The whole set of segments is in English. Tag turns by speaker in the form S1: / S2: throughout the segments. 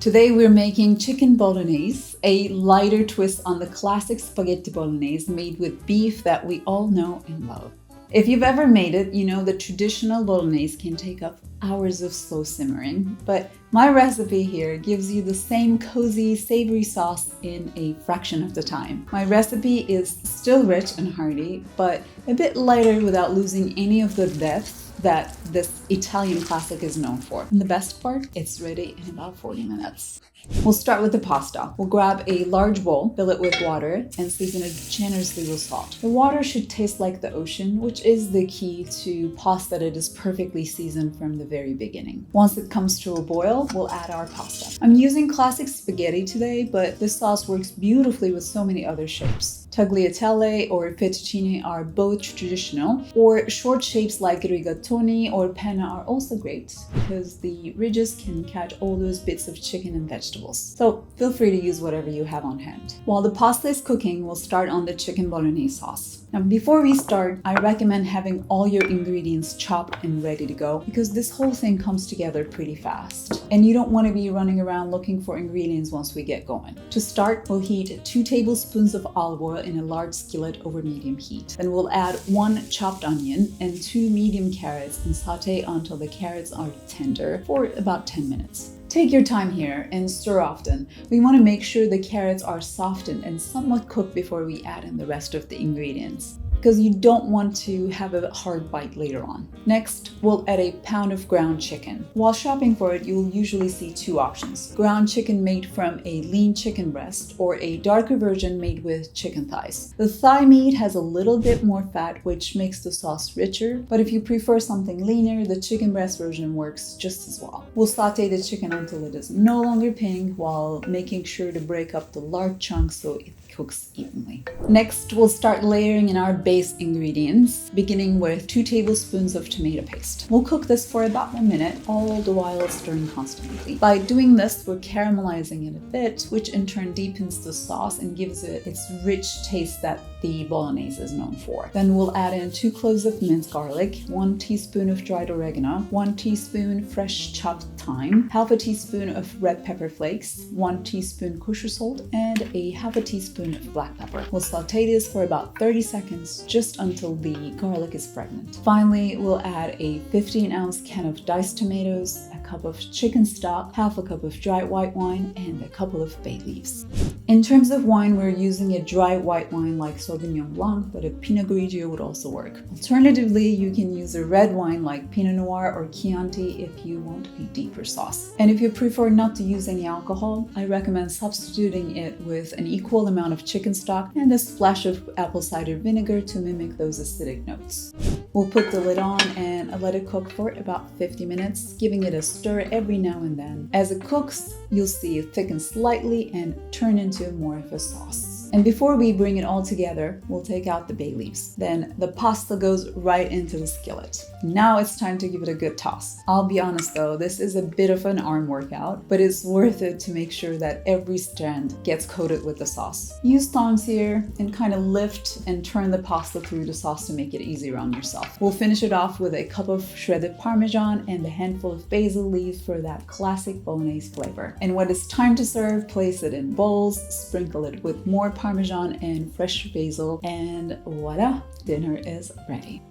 S1: Today we're making chicken bolognese, a lighter twist on the classic spaghetti bolognese made with beef that we all know and love. If you've ever made it, you know the traditional bolognese can take up hours of slow simmering, but my recipe here gives you the same cozy, savory sauce in a fraction of the time. My recipe is still rich and hearty, but a bit lighter without losing any of the depth that this Italian classic is known for. And the best part, it's ready in about 40 minutes. We'll start with the pasta. We'll grab a large bowl, fill it with water, and season it generously with salt. The water should taste like the ocean, which is the key to pasta that is perfectly seasoned from the very beginning. Once it comes to a boil, we'll add our pasta. I'm using classic spaghetti today, but this sauce works beautifully with so many other shapes. Tagliatelle or fettuccine are both traditional, or short shapes like rigatoni or penne are also great because the ridges can catch all those bits of chicken and vegetables. So feel free to use whatever you have on hand. While the pasta is cooking, we'll start on the chicken bolognese sauce. Now, before we start, I recommend having all your ingredients chopped and ready to go because this whole thing comes together pretty fast. And you don't want to be running around looking for ingredients once we get going. To start, we'll heat 2 tablespoons of olive oil in a large skillet over medium heat. Then we'll add 1 chopped onion and 2 medium carrots and saute until the carrots are tender for about 10 minutes. Take your time here and stir often. We want to make sure the carrots are softened and somewhat cooked before we add in the rest of the ingredients, because you don't want to have a hard bite later on. Next, we'll add a pound of ground chicken. While shopping for it, you'll usually see 2 options: ground chicken made from a lean chicken breast or a darker version made with chicken thighs. The thigh meat has a little bit more fat, which makes the sauce richer, but if you prefer something leaner, the chicken breast version works just as well. We'll saute the chicken until it is no longer pink while making sure to break up the large chunks so it cooks evenly. Next, we'll start layering in our base ingredients, beginning with 2 tablespoons of tomato paste. We'll cook this for about 1 minute, all the while stirring constantly. By doing this, we're caramelizing it a bit, which in turn deepens the sauce and gives it its rich taste that the bolognese is known for. Then we'll add in 2 cloves of minced garlic, 1 teaspoon of dried oregano, 1 teaspoon fresh chopped thyme, half a teaspoon of red pepper flakes, 1 teaspoon kosher salt, and a half a teaspoon of black pepper. We'll saute this for about 30 seconds, just until the garlic is fragrant. Finally, we'll add a 15-ounce can of diced tomatoes, a cup of chicken stock, half a cup of dry white wine, and a couple of bay leaves. In terms of wine, we're using a dry white wine like Sauvignon Blanc, but a Pinot Grigio would also work. Alternatively, you can use a red wine like Pinot Noir or Chianti if you want a deeper sauce. And if you prefer not to use any alcohol, I recommend substituting it with an equal amount of chicken stock and a splash of apple cider vinegar to mimic those acidic notes. We'll put the lid on and let it cook for about 50 minutes, giving it a stir every now and then. As it cooks, you'll see it thicken slightly and turn into more of a sauce. And before we bring it all together, we'll take out the bay leaves. Then the pasta goes right into the skillet. Now it's time to give it a good toss. I'll be honest though, this is a bit of an arm workout, but it's worth it to make sure that every strand gets coated with the sauce. Use tongs here and kind of lift and turn the pasta through the sauce to make it easier on yourself. We'll finish it off with a cup of shredded Parmesan and a handful of basil leaves for that classic bolognese flavor. And when it's time to serve, place it in bowls, sprinkle it with more Parmesan and fresh basil, and voila, dinner is ready.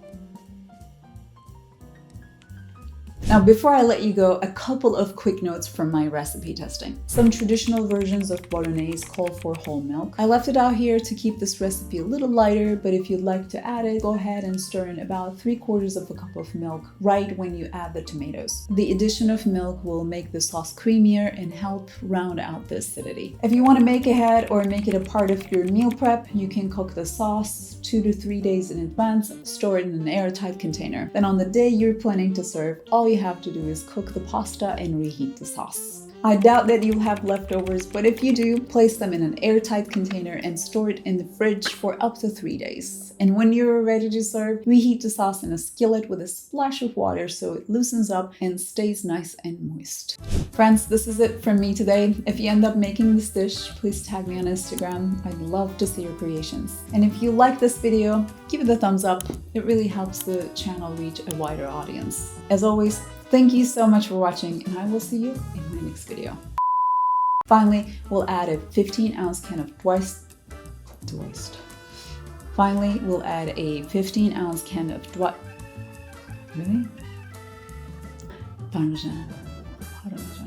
S1: Now, before I let you go, a couple of quick notes from my recipe testing. Some traditional versions of bolognese call for whole milk. I left it out here to keep this recipe a little lighter, but if you'd like to add it, go ahead and stir in about 3/4 of a cup of milk right when you add the tomatoes. The addition of milk will make the sauce creamier and help round out the acidity. If you want to make ahead or make it a part of your meal prep, you can cook the sauce 2 to 3 days in advance, store it in an airtight container. Then on the day you're planning to serve, all you have to do is cook the pasta and reheat the sauce. I doubt that you'll have leftovers, but if you do, place them in an airtight container and store it in the fridge for up to 3 days. And when you're ready to serve, reheat the sauce in a skillet with a splash of water so it loosens up and stays nice and moist. Friends, this is it from me today. If you end up making this dish, please tag me on Instagram. I'd love to see your creations. And if you like this video, give it a thumbs up. It really helps the channel reach a wider audience. As always, thank you so much for watching, and I will see you in my next video. Finally, we'll add a 15-ounce can of Finally, we'll add a 15-ounce can of Parmesan.